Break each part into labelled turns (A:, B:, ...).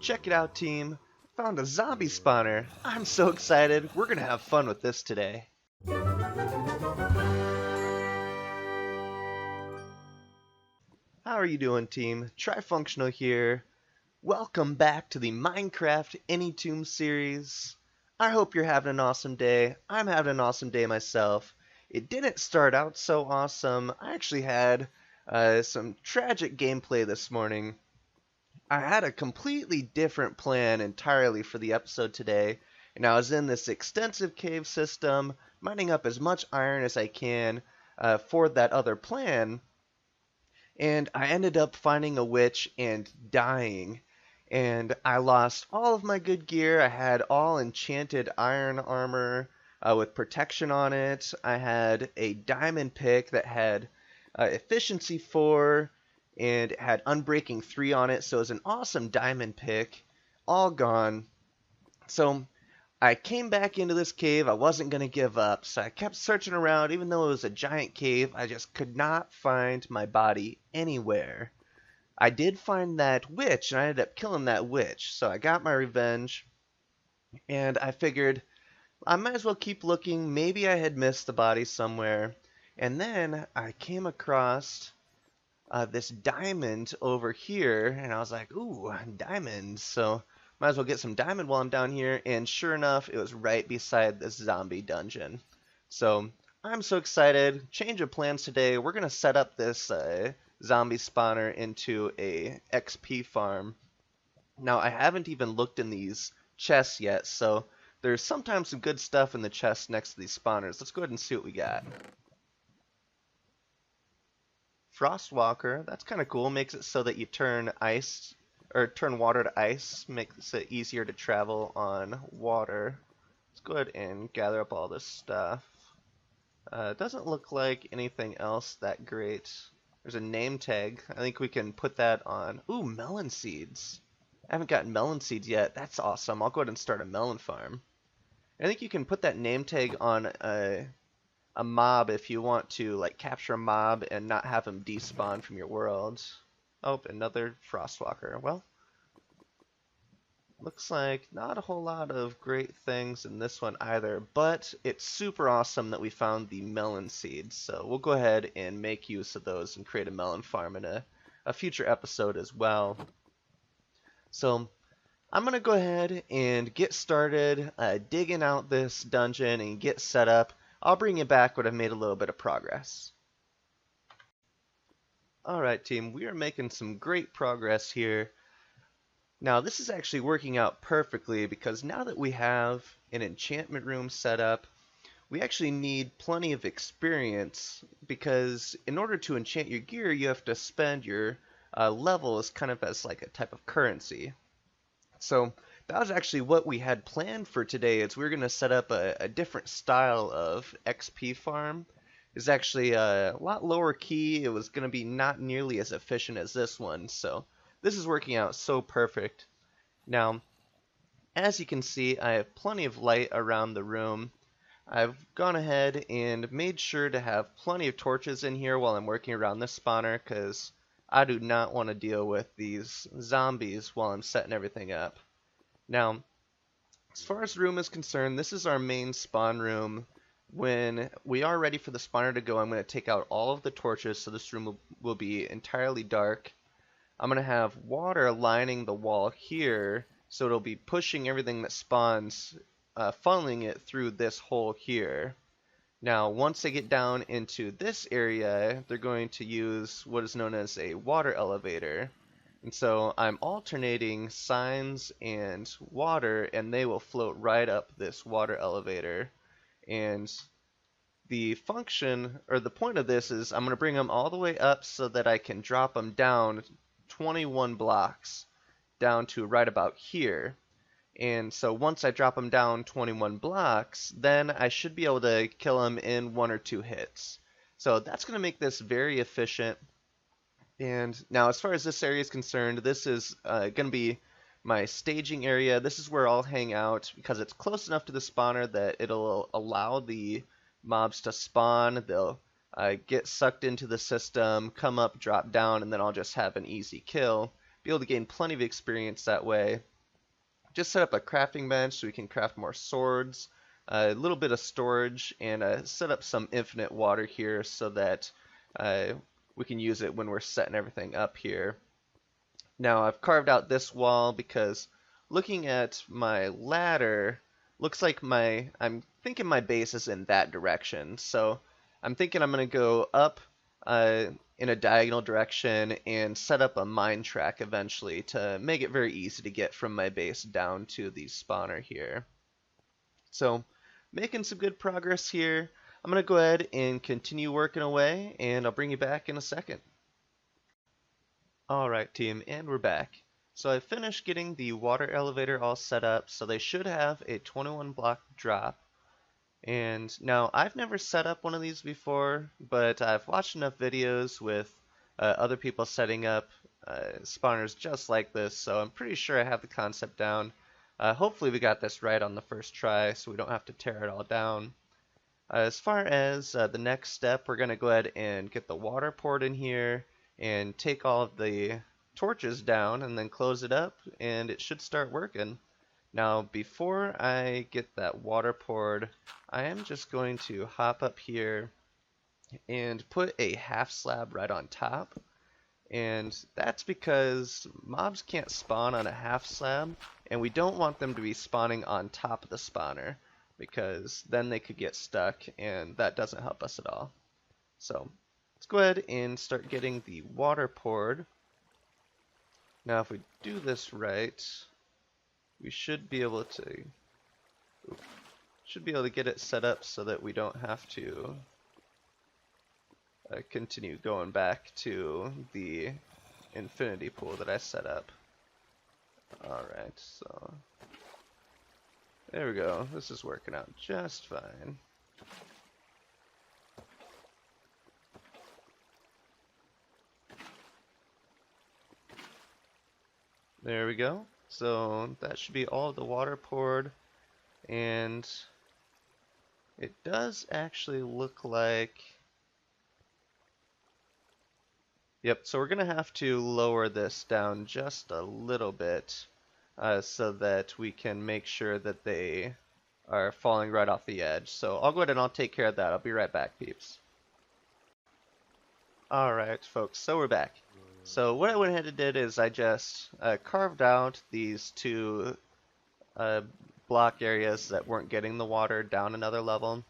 A: Check it out, team. Found a zombie spawner. I'm so excited. We're gonna have fun with this today. How are you doing, team? Trifunctional here. Welcome back to the Minecraft Initium series. I hope you're having an awesome day. I'm having an awesome day myself. It didn't start out so awesome. I actually had some tragic gameplay this morning. I had a completely different plan entirely for the episode today, and I was in this extensive cave system, mining up as much iron as I can for that other plan, and I ended up finding a witch and dying. And I lost all of my good gear. I had all enchanted iron armor with protection on it. I had a diamond pick that had efficiency 4 and it had unbreaking 3 on it, so it was an awesome diamond pick. All gone. So I came back into this cave. I wasn't going to give up, so I kept searching around. Even though it was a giant cave, I just could not find my body anywhere. I did find that witch, and I ended up killing that witch, so I got my revenge, and I figured I might as well keep looking. Maybe I had missed the body somewhere, and then I came across this diamond over here, and I was like, ooh, diamonds, so might as well get some diamond while I'm down here, and sure enough, it was right beside this zombie dungeon. So I'm so excited. Change of plans today. We're going to set up this zombie spawner into a XP farm. Now, I haven't even looked in these chests yet, so there's sometimes some good stuff in the chests next to these spawners. Let's go ahead and see what we got. Frostwalker, that's kind of cool. Makes it so that you turn ice or turn water to ice. Makes it easier to travel on water. Let's go ahead and gather up all this stuff. Doesn't look like anything else that great. There's a name tag. I think we can put that on. Ooh, melon seeds. I haven't gotten melon seeds yet. That's awesome. I'll go ahead and start a melon farm. I think you can put that name tag on a mob if you want to like capture a mob and not have him despawn from your world. Oh, another Frostwalker. Well, looks like not a whole lot of great things in this one either, but it's super awesome that we found the melon seeds, so we'll go ahead and make use of those and create a melon farm in a future episode as well. So I'm going to go ahead and get started digging out this dungeon and get set up. I'll bring you back when I've made a little bit of progress. Alright, team, we are making some great progress here. Now, this is actually working out perfectly because now that we have an enchantment room set up, we actually need plenty of experience because in order to enchant your gear, you have to spend your levels kind of as like a type of currency. So that was actually what we had planned for today. Is we were going to set up a different style of XP farm. It's actually a lot lower key. It was going to be not nearly as efficient as this one. So this is working out so perfect. Now, as you can see, I have plenty of light around the room. I've gone ahead and made sure to have plenty of torches in here while I'm working around this spawner because I do not want to deal with these zombies while I'm setting everything up. Now, as far as the room is concerned, this is our main spawn room. When we are ready for the spawner to go, I'm going to take out all of the torches so this room will be entirely dark. I'm going to have water lining the wall here, so it'll be pushing everything that spawns, funneling it through this hole here. Now, once they get down into this area, they're going to use what is known as a water elevator. And so I'm alternating signs and water, and they will float right up this water elevator. And the function, or the point of this is I'm going to bring them all the way up so that I can drop them down 21 blocks down to right about here. And so once I drop them down 21 blocks, then I should be able to kill them in 1 or 2 hits. So that's going to make this very efficient. And now as far as this area is concerned, this is going to be my staging area. This is where I'll hang out because it's close enough to the spawner that it'll allow the mobs to spawn. They'll get sucked into the system, come up, drop down, and then I'll just have an easy kill. Be able to gain plenty of experience that way. just set up a crafting bench so we can craft more swords, a little bit of storage, and set up some infinite water here so that we can use it when we're setting everything up here. Now I've carved out this wall because looking at my ladder, looks like I'm thinking my base is in that direction. So I'm thinking I'm going to go up in a diagonal direction and set up a mine track eventually to make it very easy to get from my base down to the spawner here. So making some good progress here. I'm going to go ahead and continue working away, and I'll bring you back in a second. Alright team, and we're back. So I finished getting the water elevator all set up, so they should have a 21 block drop. And now I've never set up one of these before, but I've watched enough videos with other people setting up spawners just like this, so I'm pretty sure I have the concept down. Hopefully we got this right on the first try so we don't have to tear it all down. As far as the next step, we're going to go ahead and get the water poured in here and take all of the torches down and then close it up, and it should start working. Now before I get that water poured, I am just going to hop up here and put a half slab right on top, and that's because mobs can't spawn on a half slab, and we don't want them to be spawning on top of the spawner because then they could get stuck, and that doesn't help us at all. So let's go ahead and start getting the water poured. Now if we do this right, we should be able to get it set up so that we don't have to continue going back to the infinity pool that I set up. Alright, so there we go. This is working out just fine. There we go. So that should be all the water poured, and it does actually look like, yep, so we're gonna have to lower this down just a little bit so that we can make sure that they are falling right off the edge. So I'll go ahead and I'll take care of that. I'll be right back, peeps. Alright folks, so we're back. So what I went ahead and did is I just carved out these two block areas that weren't getting the water down another level.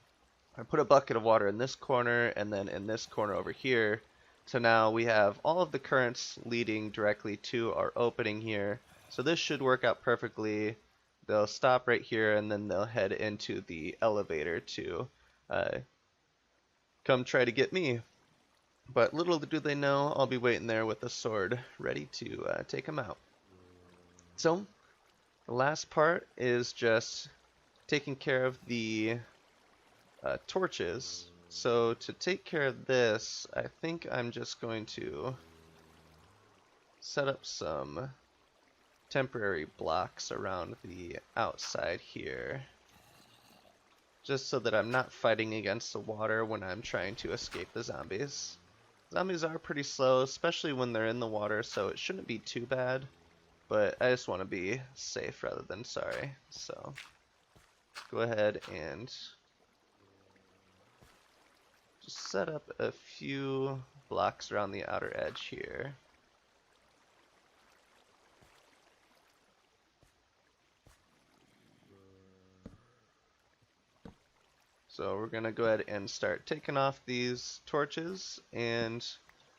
A: I put a bucket of water in this corner and then in this corner over here. So now we have all of the currents leading directly to our opening here. So this should work out perfectly. They'll stop right here and then they'll head into the elevator to come try to get me. But little do they know, I'll be waiting there with a sword, ready to take them out. So, the last part is just taking care of the torches. So, to take care of this, I think I'm just going to set up some temporary blocks around the outside here. Just so that I'm not fighting against the water when I'm trying to escape the zombies. Zombies are pretty slow, especially when they're in the water, so it shouldn't be too bad. But I just want to be safe rather than sorry. So go ahead and just set up a few blocks around the outer edge here. So we're going to go ahead and start taking off these torches, and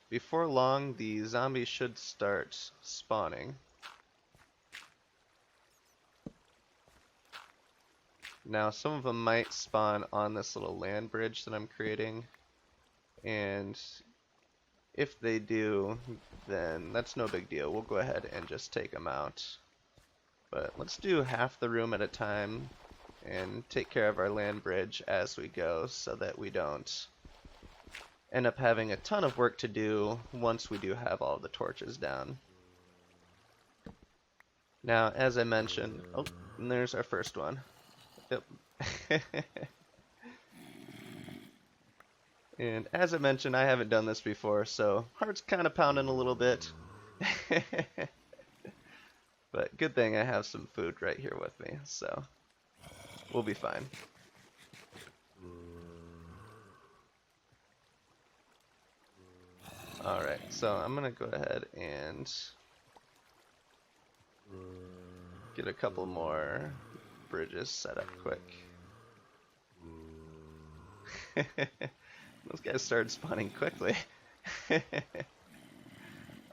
A: before long the zombies should start spawning. Now some of them might spawn on this little land bridge that I'm creating, and if they do, then that's no big deal. We'll go ahead and just take them out. But let's do half the room at a time and take care of our land bridge as we go so that we don't end up having a ton of work to do once we do have all the torches down. Now, as I mentioned, oh, and there's our first one. Yep. And as I mentioned, I haven't done this before, so heart's kind of pounding a little bit. But good thing I have some food right here with me, so we'll be fine. Alright, so I'm gonna go ahead and get a couple more bridges set up quick. Those guys started spawning quickly.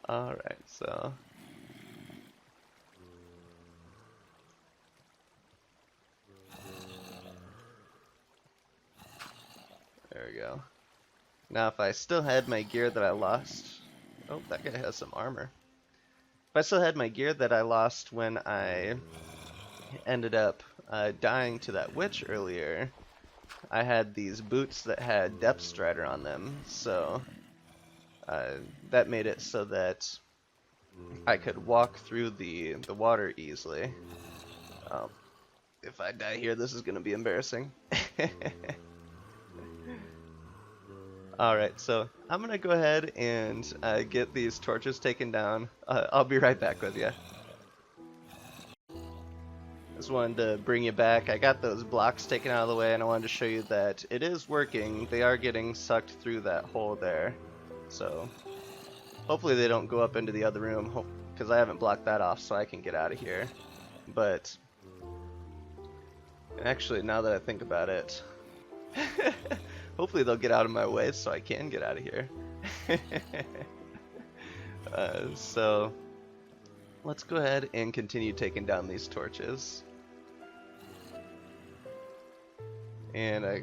A: Alright, so there we go. Now if I still had my gear that I lost... Oh, that guy has some armor. If I still had my gear that I lost when I ended up dying to that witch earlier, I had these boots that had Depth Strider on them, so that made it so that I could walk through the water easily. If I die here, this is going to be embarrassing. Alright, so I'm going to go ahead and get these torches taken down. I'll be right back with you. Just wanted to bring you back. I got those blocks taken out of the way, and I wanted to show you that it is working. They are getting sucked through that hole there. So hopefully they don't go up into the other room, because I haven't blocked that off so I can get out of here. But actually, now that I think about it, hopefully they'll get out of my way so I can get out of here. So let's go ahead and continue taking down these torches. And I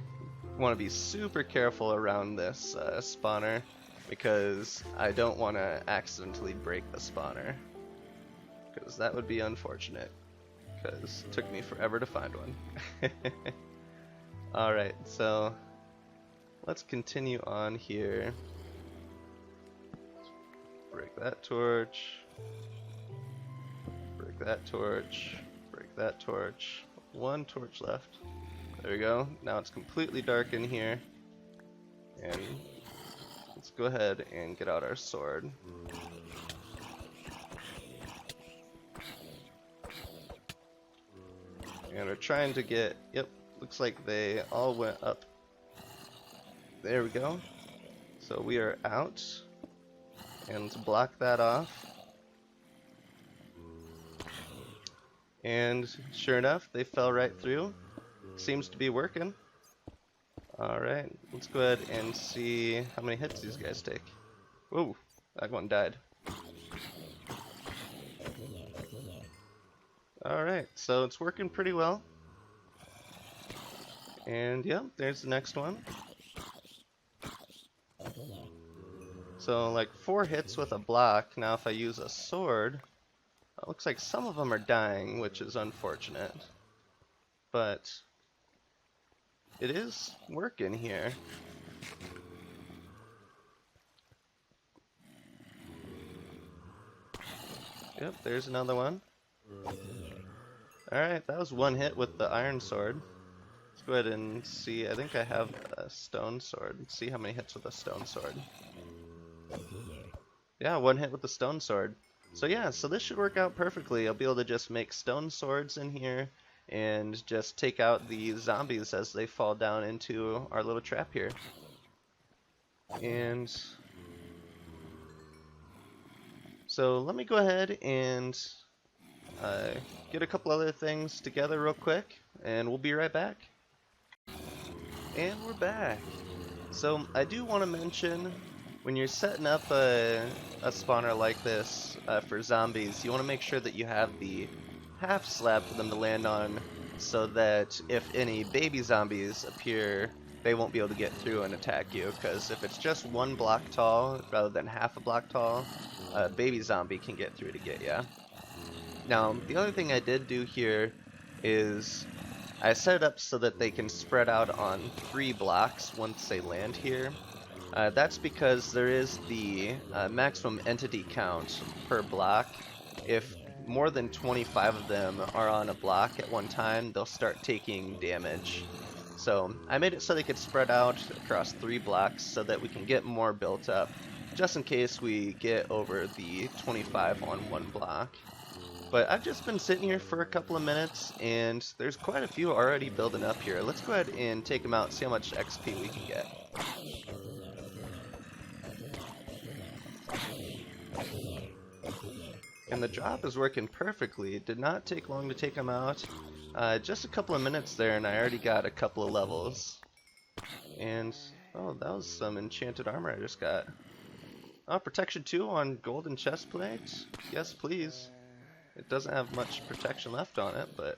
A: want to be super careful around this spawner, because I don't want to accidentally break the spawner, because that would be unfortunate, because it took me forever to find one. Alright, so let's continue on here. Break that torch. Break that torch. Break that torch. One torch left. There we go. Now it's completely dark in here. And let's go ahead and get out our sword. And we're trying to get, yep, looks like they all went up. There we go. So we are out. And let's block that off. And sure enough, they fell right through. Seems to be working. Alright, let's go ahead and see how many hits these guys take. Whoa, that one died. Alright, so it's working pretty well. And yeah, there's the next one. So like 4 hits with a block. Now if I use a sword, it looks like some of them are dying, which is unfortunate. But it is working here. Yep, there's another one. Alright, that was 1 hit with the iron sword. Let's go ahead and see. I think I have a stone sword. Let's see how many hits with a stone sword. Yeah, 1 hit with the stone sword. So yeah, so this should work out perfectly. I'll be able to just make stone swords in here and just take out the zombies as they fall down into our little trap here. And so let me go ahead and get a couple other things together real quick, and we'll be right back. And we're back. So I do want to mention, when you're setting up a spawner like this for zombies, you want to make sure that you have the half slab for them to land on, so that if any baby zombies appear, they won't be able to get through and attack you, because if it's just 1 block tall rather than half a block tall, a baby zombie can get through to get you. Now, the other thing I did do here is I set it up so that they can spread out on 3 blocks once they land here. That's because there is the maximum entity count per block. If more than 25 of them are on a block at one time, they'll start taking damage. So I made it so they could spread out across 3 blocks so that we can get more built up, just in case we get over the 25 on 1 block. But I've just been sitting here for a couple of minutes, and there's quite a few already building up here. Let's go ahead and take them out and see how much XP we can get. And the job is working perfectly. It did not take long to take them out. Just a couple of minutes there, and I already got a couple of levels. And, oh, that was some enchanted armor I just got. Oh, protection 2 on golden chestplate. Yes, please. It doesn't have much protection left on it, but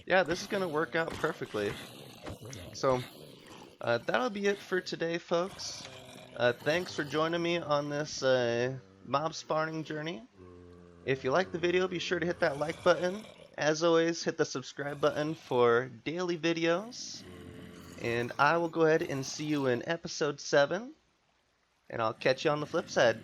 A: yeah, this is going to work out perfectly. So, that'll be it for today, folks. Thanks for joining me on this mob spawning journey. If you liked the video, be sure to hit that like button. As always, hit the subscribe button for daily videos. And I will go ahead and see you in episode 7. And I'll catch you on the flip side.